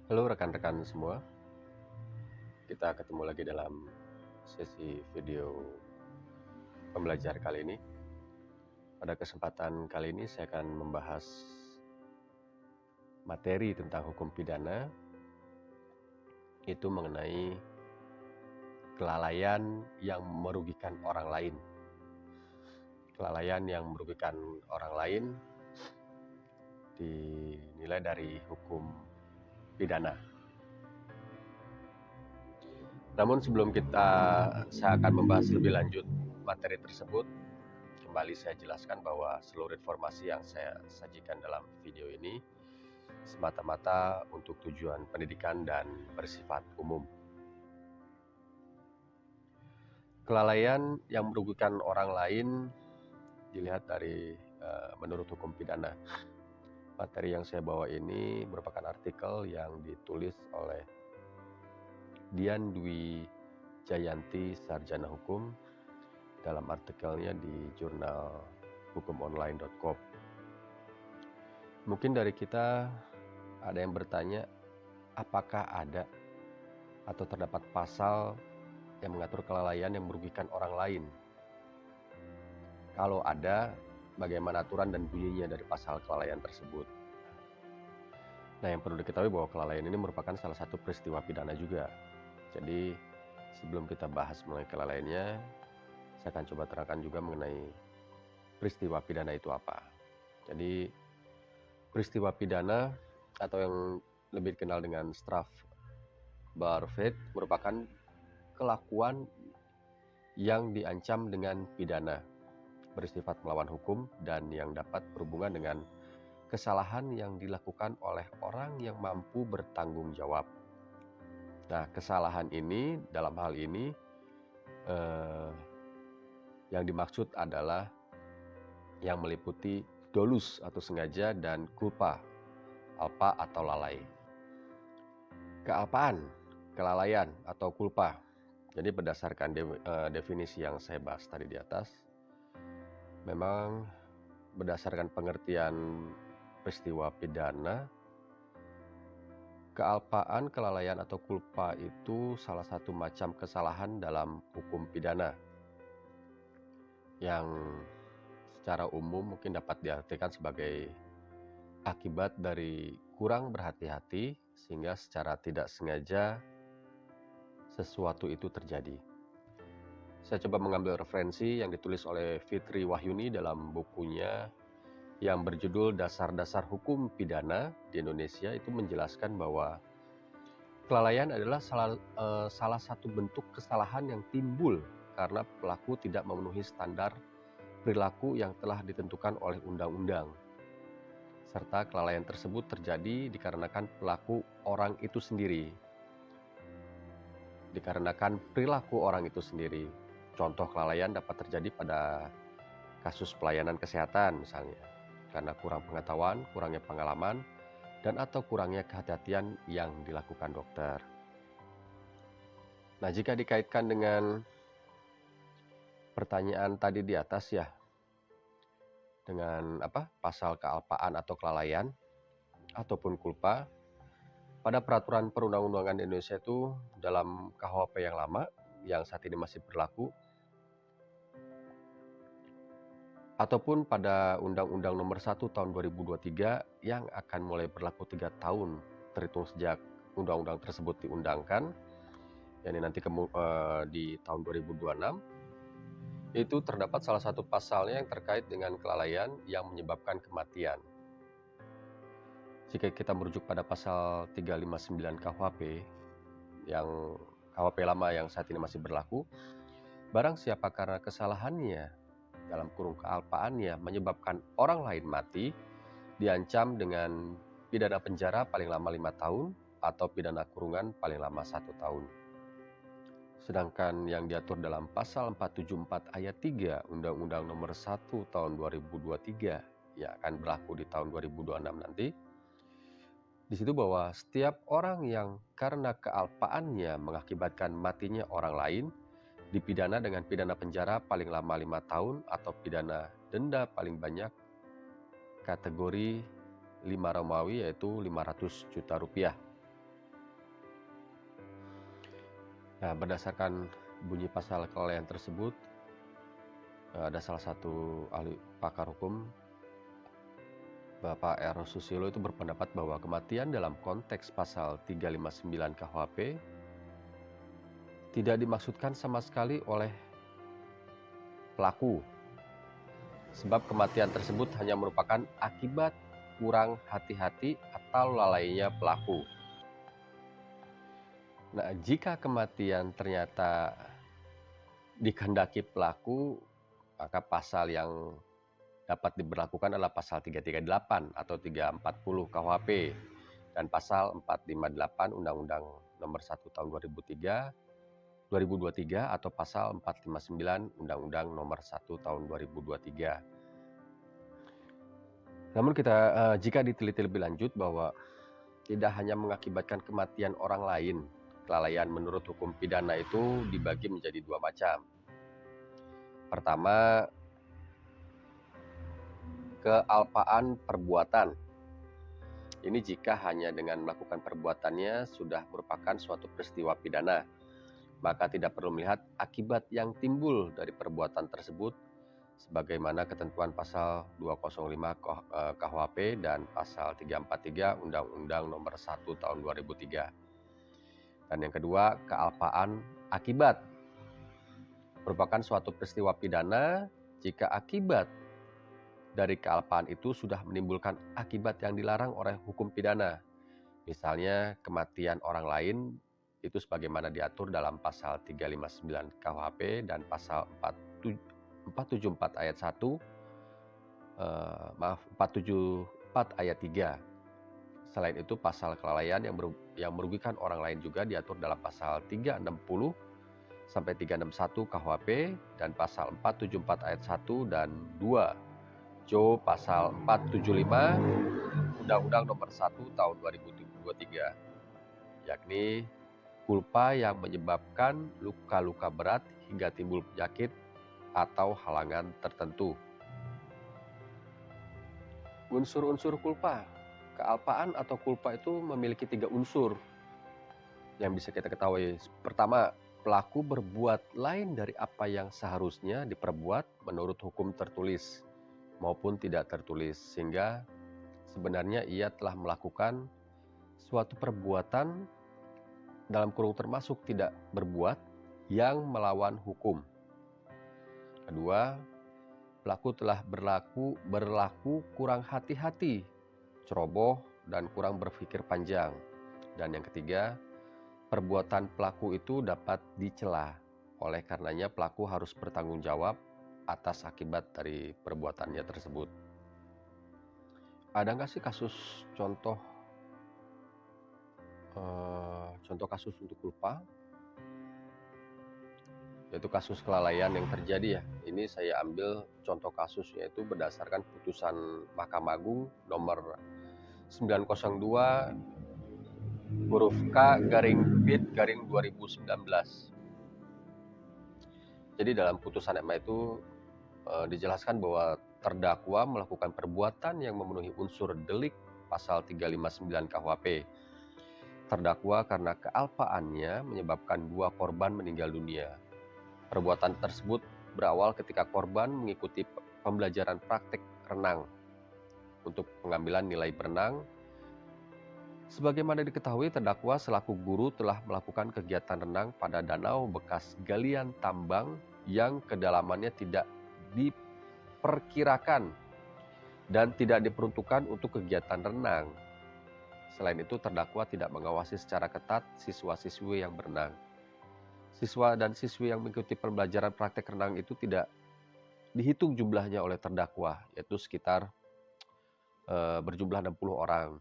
Halo rekan-rekan semua, kita ketemu lagi dalam sesi video pembelajar kali ini. Pada kesempatan kali ini saya akan membahas materi tentang hukum pidana, itu mengenai kelalaian yang merugikan orang lain. Kelalaian yang merugikan orang lain dinilai dari hukum pidana. Namun sebelum saya akan membahas lebih lanjut materi tersebut, kembali saya jelaskan bahwa seluruh informasi yang saya sajikan dalam video ini semata-mata untuk tujuan pendidikan dan bersifat umum. Kelalaian yang merugikan orang lain dilihat dari menurut hukum pidana. Materi yang saya bawa ini merupakan artikel yang ditulis oleh Dian Dwi Jayanti, sarjana hukum, dalam artikelnya di jurnal hukumonline.com. Mungkin dari kita ada yang bertanya, apakah ada atau terdapat pasal yang mengatur kelalaian yang merugikan orang lain? Kalau ada, bagaimana aturan dan bunyinya dari pasal kelalaian tersebut? Nah, yang perlu diketahui bahwa kelalaian ini merupakan salah satu peristiwa pidana juga. Jadi, sebelum kita bahas mengenai kelalaiannya, saya akan coba terangkan juga mengenai peristiwa pidana itu apa. Jadi, peristiwa pidana atau yang lebih dikenal dengan strafbarvet merupakan kelakuan yang diancam dengan pidana, bersifat melawan hukum, dan yang dapat berhubungan dengan kesalahan yang dilakukan oleh orang yang mampu bertanggung jawab. Nah, kesalahan ini dalam hal ini yang dimaksud adalah yang meliputi dolus atau sengaja dan culpa, alpa atau lalai. Kealpaan, kelalaian atau culpa. Jadi berdasarkan definisi yang saya bahas tadi di atas, memang berdasarkan pengertian peristiwa pidana, kealpaan, kelalaian atau culpa itu salah satu macam kesalahan dalam hukum pidana yang secara umum mungkin dapat diartikan sebagai akibat dari kurang berhati-hati sehingga secara tidak sengaja sesuatu itu terjadi. Saya coba mengambil referensi yang ditulis oleh Fitri Wahyuni dalam bukunya yang berjudul Dasar-Dasar Hukum Pidana di Indonesia, itu menjelaskan bahwa kelalaian adalah salah satu bentuk kesalahan yang timbul karena pelaku tidak memenuhi standar perilaku yang telah ditentukan oleh undang-undang. Serta kelalaian tersebut terjadi dikarenakan pelaku orang itu sendiri. Dikarenakan perilaku orang itu sendiri. Contoh kelalaian dapat terjadi pada kasus pelayanan kesehatan misalnya, karena kurang pengetahuan, kurangnya pengalaman, dan atau kurangnya kehati-hatian yang dilakukan dokter. Nah, jika dikaitkan dengan pertanyaan tadi di atas ya, dengan pasal kealpaan atau kelalaian ataupun culpa, pada peraturan perundang-undangan Indonesia itu dalam KUHP yang lama yang saat ini masih berlaku, ataupun pada Undang-Undang Nomor 1 Tahun 2023 yang akan mulai berlaku 3 tahun terhitung sejak undang-undang tersebut diundangkan, yakni nanti di tahun 2026, itu terdapat salah satu pasalnya yang terkait dengan kelalaian yang menyebabkan kematian. Jika kita merujuk pada pasal 359 KUHP, yang KUHP lama yang saat ini masih berlaku, barang siapa karena kesalahannya, dalam kurung kealpaannya, menyebabkan orang lain mati, diancam dengan pidana penjara paling lama 5 tahun atau pidana kurungan paling lama 1 tahun. Sedangkan yang diatur dalam pasal 474 ayat 3 Undang-Undang Nomor 1 Tahun 2023 yang akan berlaku di tahun 2026 nanti, di situ bahwa setiap orang yang karena kealpaannya mengakibatkan matinya orang lain dipidana dengan pidana penjara paling lama 5 tahun atau pidana denda paling banyak kategori 5 Romawi, yaitu 500 juta rupiah. Nah, berdasarkan bunyi pasal kelalaian tersebut, ada salah satu ahli pakar hukum, Bapak Eros Susilo itu berpendapat bahwa kematian dalam konteks pasal 359 KUHP tidak dimaksudkan sama sekali oleh pelaku, sebab kematian tersebut hanya merupakan akibat kurang hati-hati atau lalainya pelaku. Nah, jika kematian ternyata dikehendaki pelaku, maka pasal yang dapat diberlakukan adalah pasal 338 atau 340 KUHP dan pasal 458 Undang-Undang Nomor 1 Tahun 2023 atau pasal 459 Undang-Undang Nomor 1 Tahun 2023. Namun jika diteliti lebih lanjut bahwa tidak hanya mengakibatkan kematian orang lain, kelalaian menurut hukum pidana itu dibagi menjadi dua macam. Pertama, kealpaan perbuatan. Ini jika hanya dengan melakukan perbuatannya sudah merupakan suatu peristiwa pidana, maka tidak perlu melihat akibat yang timbul dari perbuatan tersebut sebagaimana ketentuan pasal 205 KUHP dan pasal 343 Undang-Undang Nomor 1 Tahun 2003. Dan yang kedua, kealpaan akibat. Merupakan suatu peristiwa pidana jika akibat dari kealpaan itu sudah menimbulkan akibat yang dilarang oleh hukum pidana. Misalnya kematian orang lain itu sebagaimana diatur dalam pasal 359 KUHP dan pasal 474 ayat 1, 474 ayat 3. Selain itu pasal kelalaian yang merugikan orang lain juga diatur dalam pasal 360 sampai 361 KUHP dan pasal 474 ayat 1 dan 2. Pasal 475 Undang-Undang Nomor 1 Tahun 2023, yakni kulpa yang menyebabkan luka-luka berat hingga timbul penyakit atau halangan tertentu. Unsur-unsur kulpa, kealpaan atau kulpa itu memiliki 3 unsur yang bisa kita ketahui. Pertama, pelaku berbuat lain dari apa yang seharusnya diperbuat menurut hukum tertulis maupun tidak tertulis, sehingga sebenarnya ia telah melakukan suatu perbuatan dalam kurung termasuk tidak berbuat yang melawan hukum. Kedua, pelaku telah berlaku kurang hati-hati, ceroboh, dan kurang berpikir panjang. Dan yang ketiga, perbuatan pelaku itu dapat dicela. Oleh karenanya pelaku harus bertanggung jawab atas akibat dari perbuatannya tersebut. Ada nggak sih contoh kasus untuk kulpa? Yaitu kasus kelalaian yang terjadi ya. Ini saya ambil contoh kasusnya itu berdasarkan putusan Mahkamah Agung nomor 902 huruf K garing Pit garing 2019. Jadi dalam putusan MA itu dijelaskan bahwa terdakwa melakukan perbuatan yang memenuhi unsur delik pasal 359 KUHP. Terdakwa karena kealpaannya menyebabkan 2 korban meninggal dunia. Perbuatan tersebut berawal ketika korban mengikuti pembelajaran praktik renang untuk pengambilan nilai berenang. Sebagaimana diketahui, terdakwa selaku guru telah melakukan kegiatan renang pada danau bekas galian tambang yang kedalamannya tidak diperkirakan dan tidak diperuntukkan untuk kegiatan renang. Selain itu, terdakwa tidak mengawasi secara ketat siswa-siswi yang berenang. Siswa dan siswi yang mengikuti pembelajaran praktek renang itu tidak dihitung jumlahnya oleh terdakwa, yaitu sekitar berjumlah 60 orang.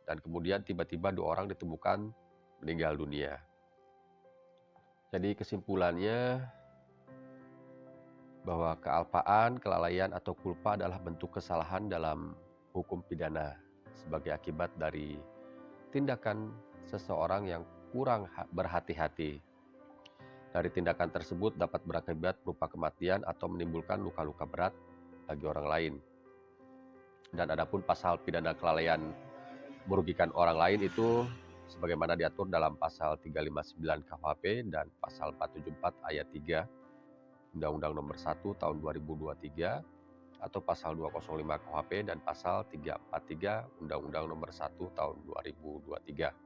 Dan kemudian tiba-tiba 2 orang ditemukan meninggal dunia. Jadi kesimpulannya bahwa kealpaan, kelalaian, atau kulpa adalah bentuk kesalahan dalam hukum pidana sebagai akibat dari tindakan seseorang yang kurang berhati-hati. Dari tindakan tersebut dapat berakibat berupa kematian atau menimbulkan luka-luka berat bagi orang lain. Dan adapun pasal pidana kelalaian merugikan orang lain itu sebagaimana diatur dalam pasal 359 KUHP dan pasal 474 ayat 3 Undang-Undang Nomor 1 Tahun 2023 atau pasal 205 KUHP dan pasal 343 Undang-Undang Nomor 1 Tahun 2023.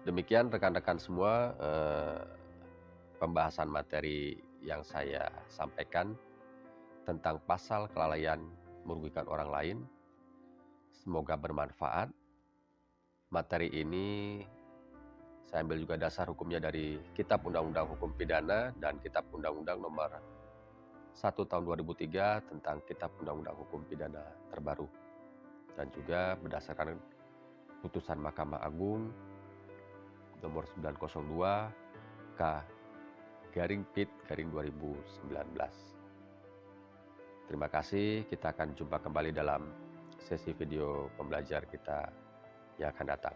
Demikian rekan-rekan semua pembahasan materi yang saya sampaikan tentang pasal kelalaian merugikan orang lain. Semoga bermanfaat. Materi ini saya ambil juga dasar hukumnya dari Kitab Undang-Undang Hukum Pidana dan Kitab Undang-Undang Nomor 1 Tahun 2003 tentang Kitab Undang-Undang Hukum Pidana terbaru. Dan juga berdasarkan putusan Mahkamah Agung nomor 902 K/PIT/2019. Terima kasih, kita akan jumpa kembali dalam sesi video pembelajar kita yang akan datang.